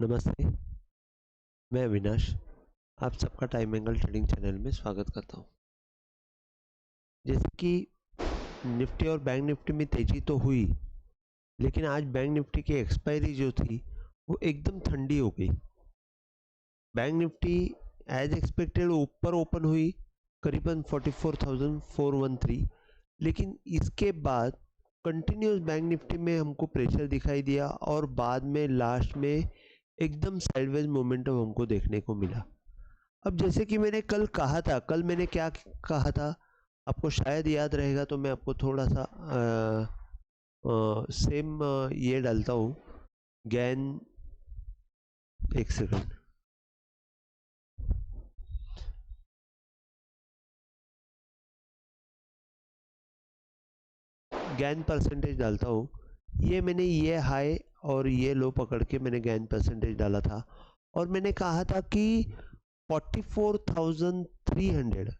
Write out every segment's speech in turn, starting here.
नमस्ते, मैं अविनाश। आप सबका टाइम एंगल ट्रेडिंग चैनल में स्वागत करता हूं। जैसे कि निफ्टी और बैंक निफ्टी में तेज़ी तो हुई, लेकिन आज बैंक निफ्टी की एक्सपायरी जो थी वो एकदम ठंडी हो गई। बैंक निफ्टी एज एक्सपेक्टेड ऊपर ओपन हुई करीबन 44,413, लेकिन इसके बाद कंटिन्यूस बैंक निफ्टी में हमको प्रेशर दिखाई दिया और बाद में लास्ट में एकदम साइडवेज मोमेंटम हमको देखने को मिला। अब जैसे कि मैंने कल कहा था, कल मैंने क्या कहा था आपको शायद याद रहेगा, तो मैं आपको थोड़ा सा सेम ये डालता हूँ गैन। एक सेकंड, गैन परसेंटेज डालता हूँ। ये मैंने ये हाई और ये लो पकड़ के मैंने गैन परसेंटेज डाला था और मैंने कहा था कि 44,300,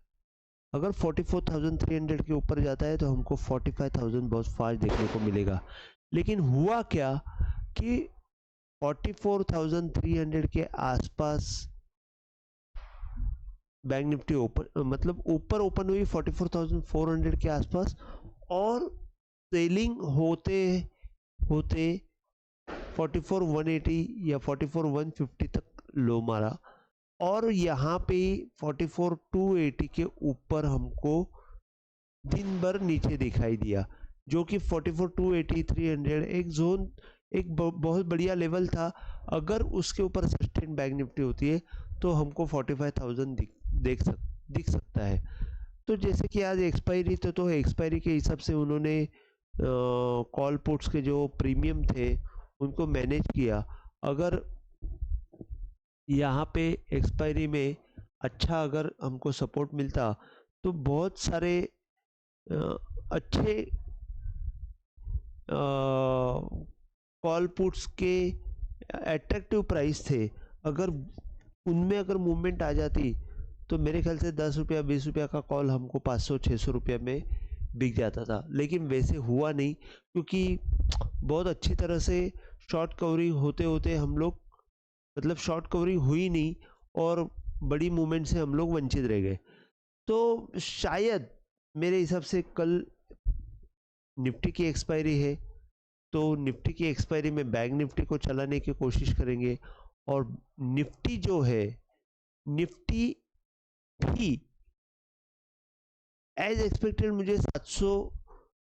अगर 44,300 के ऊपर जाता है तो हमको 45,000 बहुत फास्ट देखने को मिलेगा। लेकिन हुआ क्या कि 44,300 के आसपास बैंक निफ्टी ओपन, मतलब ऊपर ओपन हुई 44,400 के आसपास, और सेलिंग होते होते 44,180 या 44,150 तक लो मारा और यहाँ पे 44,280 के ऊपर हमको दिन भर नीचे दिखाई दिया, जो कि 44,280 300 एक जोन, एक बहुत बढ़िया लेवल था। अगर उसके ऊपर सस्टेन बैंक निफ्टी होती है तो हमको 45,000 दिख सकता है। तो जैसे कि आज एक्सपायरी तो एक्सपायरी के हिसाब से उन्होंने कॉल पुट्स के जो प्रीमियम थे उनको मैनेज किया। अगर यहाँ पे एक्सपायरी में अच्छा अगर हमको सपोर्ट मिलता तो बहुत सारे अच्छे कॉल पुट्स के अट्रैक्टिव प्राइस थे। अगर उनमें अगर मूवमेंट आ जाती तो मेरे ख्याल से 10 रुपया 20 रुपया का कॉल हमको 500-600 रुपया में बिक जाता था। लेकिन वैसे हुआ नहीं, क्योंकि बहुत अच्छी तरह से शॉर्ट कवरिंग होते होते हम लोग, मतलब शॉर्ट कवरिंग हुई नहीं और बड़ी मूवमेंट से हम लोग वंचित रह गए। तो शायद मेरे हिसाब से कल निफ्टी की एक्सपायरी है, तो निफ्टी की एक्सपायरी में बैंक निफ्टी को चलाने की कोशिश करेंगे और निफ्टी जो है, निफ्टी भी एज एक्सपेक्टेड मुझे 700,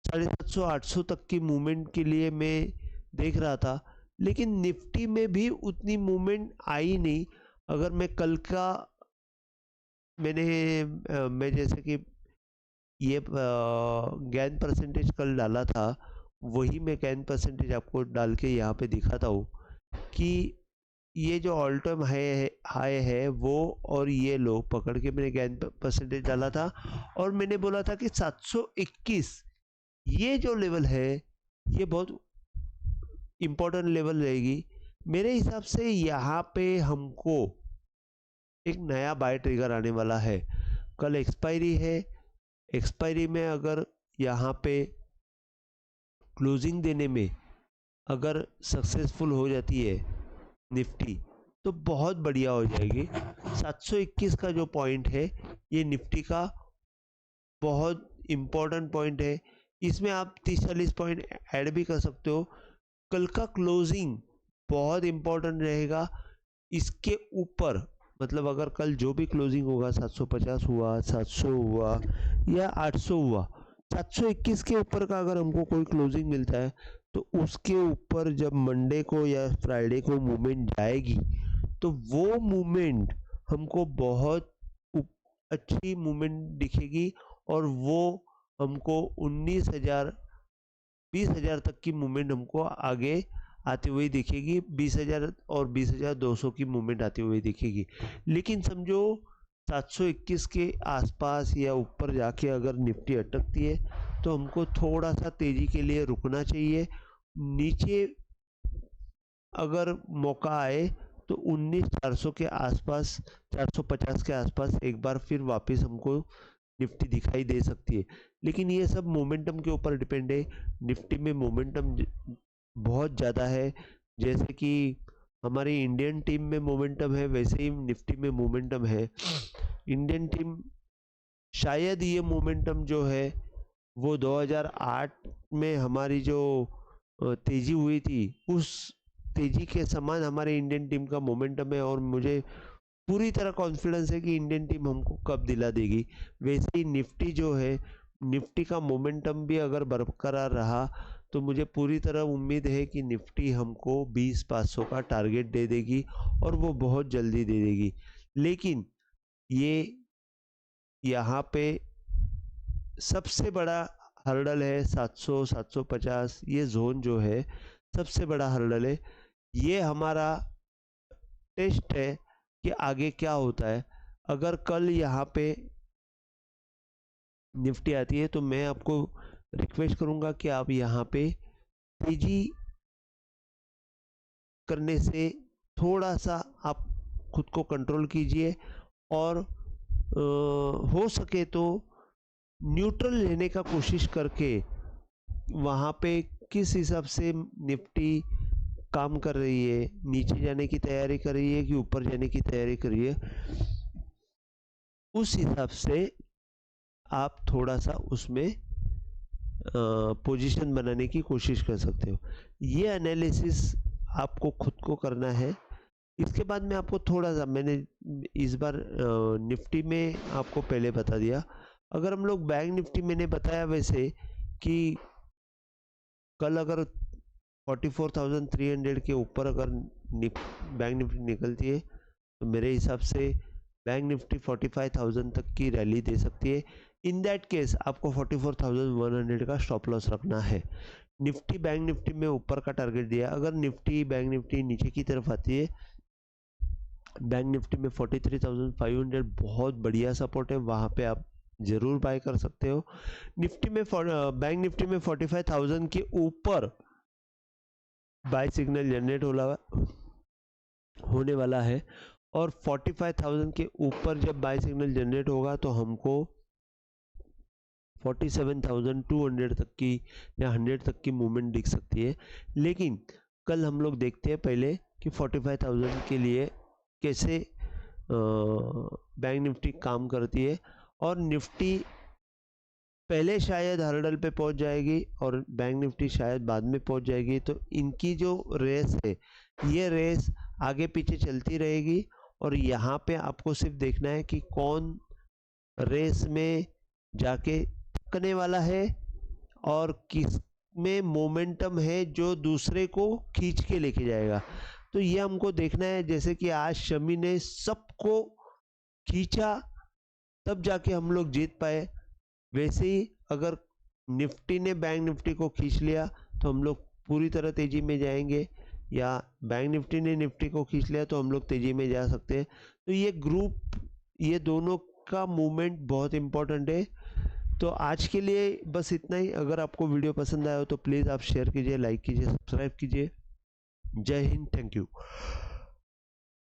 750, 800 तक की मूवमेंट के लिए मैं देख रहा था, लेकिन निफ्टी में भी उतनी मूवमेंट आई नहीं। अगर मैं कल का मैं जैसे कि ये गैन परसेंटेज कल डाला था, वही मैं गैन परसेंटेज आपको डाल के यहाँ पे दिखाता हूँ कि ये जो ऑल टाइम हाई है वो और ये लो पकड़ के मैंने गैन परसेंटेज डाला था और मैंने बोला था कि 721 ये जो लेवल है ये बहुत इम्पोर्टेंट लेवल रहेगी। मेरे हिसाब से यहाँ पे हमको एक नया बाय ट्रिगर आने वाला है। कल एक्सपायरी है, एक्सपायरी में अगर यहाँ पे क्लोजिंग देने में अगर सक्सेसफुल हो जाती है निफ्टी तो बहुत बढ़िया हो जाएगी। 721 का जो पॉइंट है ये निफ्टी का बहुत इम्पोर्टेंट पॉइंट है। इसमें आप 30-40 पॉइंट ऐड भी कर सकते हो। कल का क्लोजिंग बहुत इम्पोर्टेंट रहेगा। इसके ऊपर, मतलब अगर कल जो भी क्लोजिंग होगा 750 हुआ, 700 हुआ या 800 हुआ, 721 के ऊपर का अगर हमको कोई क्लोजिंग मिलता है तो उसके ऊपर जब मंडे को या फ्राइडे को मूवमेंट जाएगी तो वो मूवमेंट हमको बहुत अच्छी मूवमेंट दिखेगी और वो हमको 19,000 20,000 तक की मूवमेंट हमको आगे आती हुई दिखेगी। 20,000 और 20,200 की मूवमेंट आती हुई दिखेगी। लेकिन समझो 721 के आसपास या ऊपर जाके अगर निफ्टी अटकती है तो हमको थोड़ा सा तेजी के लिए रुकना चाहिए। नीचे अगर मौका आए तो 19,400 के आसपास, 450 के आसपास एक बार फिर वापस हमको निफ्टी दिखाई दे सकती है। लेकिन ये सब मोमेंटम के ऊपर डिपेंड है। निफ्टी में मोमेंटम बहुत ज़्यादा है, जैसे कि हमारी इंडियन टीम में मोमेंटम है वैसे ही निफ्टी में मोमेंटम है। इंडियन टीम शायद ये मोमेंटम जो है वो 2008 में हमारी जो तेजी हुई थी उस तेजी के समान हमारे इंडियन टीम का मोमेंटम है, और मुझे पूरी तरह कॉन्फिडेंस है कि इंडियन टीम हमको कप दिला देगी। वैसे ही निफ्टी जो है, निफ्टी का मोमेंटम भी अगर बरकरार रहा तो मुझे पूरी तरह उम्मीद है कि निफ्टी हमको 20,500 का टारगेट दे देगी, और वो बहुत जल्दी दे देगी। लेकिन ये यहाँ पे सबसे बड़ा हर्डल है 700 750, ये जोन जो है सबसे बड़ा हर्डल है। ये हमारा टेस्ट है कि आगे क्या होता है। अगर कल यहाँ पे निफ्टी आती है तो मैं आपको रिक्वेस्ट करूंगा कि आप यहाँ पे तेजी करने से थोड़ा सा आप खुद को कंट्रोल कीजिए, और हो सके तो न्यूट्रल लेने का कोशिश करके वहाँ पे किस हिसाब से निफ्टी काम कर रही है, नीचे जाने की तैयारी कर रही है कि ऊपर जाने की तैयारी कर रही है, उस हिसाब से आप थोड़ा सा उसमें पोजीशन बनाने की कोशिश कर सकते हो। ये एनालिसिस आपको खुद को करना है। इसके बाद मैं आपको थोड़ा सा, मैंने इस बार निफ्टी में आपको पहले बता दिया। अगर हम लोग बैंक निफ्टी, मैंने बताया वैसे कि कल अगर 44,300 के ऊपर अगर बैंक निफ्टी निकलती है तो मेरे हिसाब से बैंक निफ्टी 45,000 तक की रैली दे सकती है। इन दैट केस आपको 44,100 का स्टॉप लॉस रखना है। निफ्टी बैंक निफ्टी में ऊपर का टारगेट दिया, अगर निफ्टी बैंक निफ्टी नीचे की तरफ आती है, बैंक निफ्टी में 43,500 बहुत बढ़िया सपोर्ट है, वहाँ पे आप जरूर बाय कर सकते हो। निफ्टी में बैंक निफ्टी में 45,000 के ऊपर बाय सिग्नल जनरेट होने वाला है, और 45,000 के ऊपर जब बाय सिग्नल जनरेट होगा तो हमको 47,200 तक की या 100 तक की मूवमेंट दिख सकती है। लेकिन कल हम लोग देखते हैं पहले कि 45,000 के लिए कैसे बैंक निफ्टी काम करती है, और निफ्टी पहले शायद हर्डल पे पहुंच जाएगी और बैंक निफ्टी शायद बाद में पहुंच जाएगी। तो इनकी जो रेस है, ये रेस आगे पीछे चलती रहेगी, और यहाँ पे आपको सिर्फ देखना है कि कौन रेस में जाके थकने वाला है और किस में मोमेंटम है जो दूसरे को खींच के लेके जाएगा। तो ये हमको देखना है। जैसे कि आज शमी ने सबको खींचा तब जाके हम लोग जीत पाए, वैसे ही अगर निफ्टी ने बैंक निफ्टी को खींच लिया तो हम लोग पूरी तरह तेजी में जाएंगे, या बैंक निफ्टी ने निफ्टी को खींच लिया तो हम लोग तेजी में जा सकते हैं। तो ये ग्रुप, ये दोनों का मूवमेंट बहुत इंपॉर्टेंट है। तो आज के लिए बस इतना ही। अगर आपको वीडियो पसंद आया हो तो प्लीज़ आप शेयर कीजिए, लाइक कीजिए, सब्सक्राइब कीजिए। जय हिंद, थैंक यू।